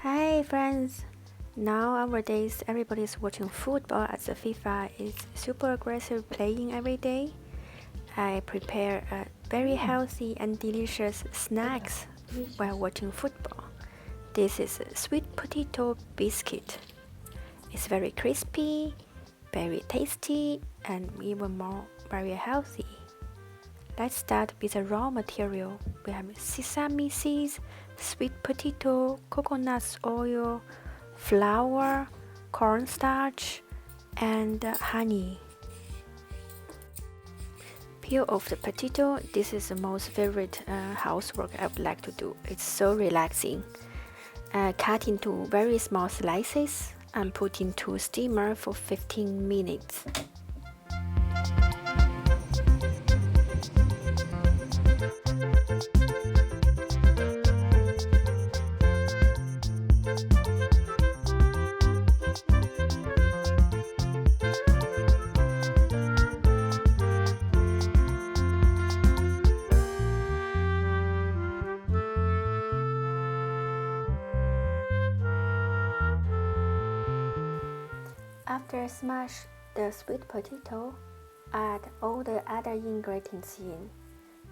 Hi friends! Nowadays everybody's watching football as the FIFA is super aggressive playing every day. I prepare a very healthy and delicious snacks while watching football. This is a sweet potato biscuit. It's very crispy, very tasty, and even more very healthy. Let's start with the raw material. We have sesame seeds, sweet potato, coconut oil, flour, cornstarch, and honey. Peel off the potato. This is the most favorite housework I would like to do. It's so relaxing. Cut into very small slices and put into steamer for 15 minutes. After smash the sweet potato, add all the other ingredients in: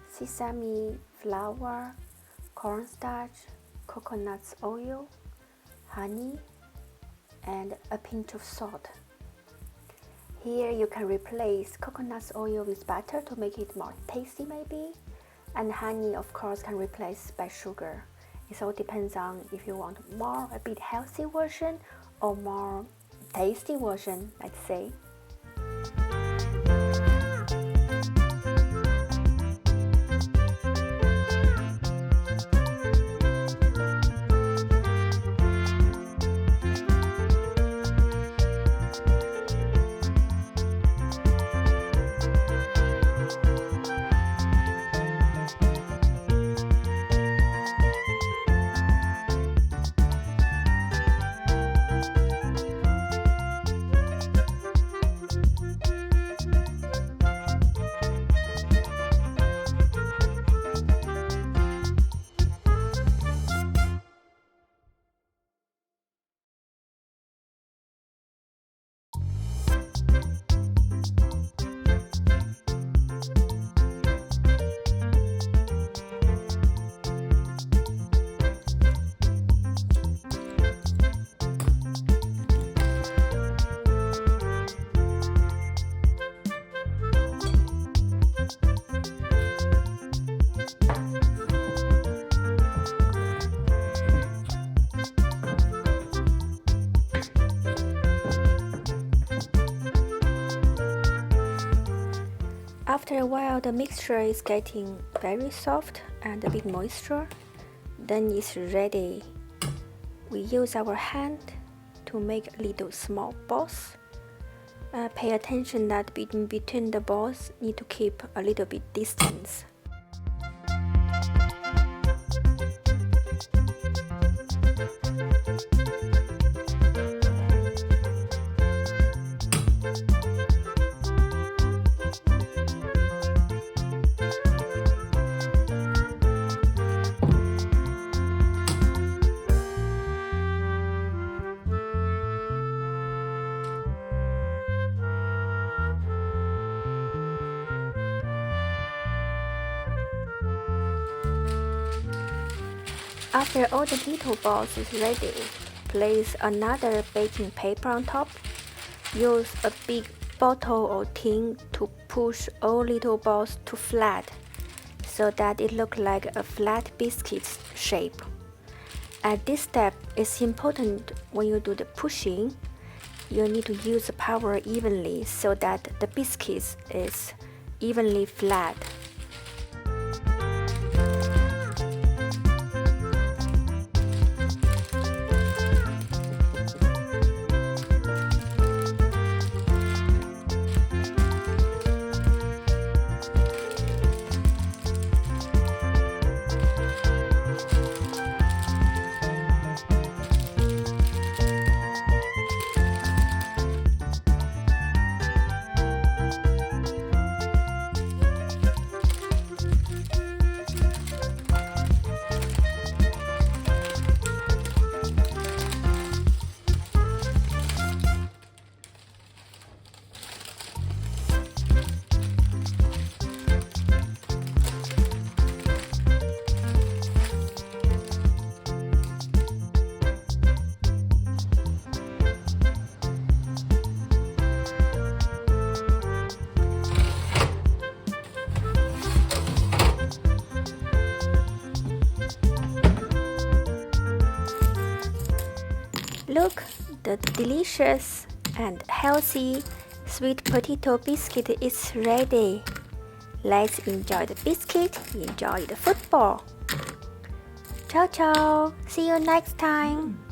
sesame, flour, cornstarch, coconut oil, honey, and a pinch of salt. Here you can replace coconut oil with butter to make it more tasty maybe, and honey of course can replace by sugar. It all depends on if you want more a bit healthy version or more tasty version, let's say. After a while, the mixture is getting very soft and a bit moisture. Then it's ready. We use our hand to make little small balls. Pay attention that between the balls need to keep a little bit distance. After all the little balls is ready, place another baking paper on top. Use a big bottle or tin to push all little balls to flat, so that it looks like a flat biscuit shape. At this step, it's important when you do the pushing, you need to use the power evenly so that the biscuit is evenly flat. Look, the delicious and healthy sweet potato biscuit is ready. Let's enjoy the biscuit, enjoy the football. Ciao ciao, see you next time.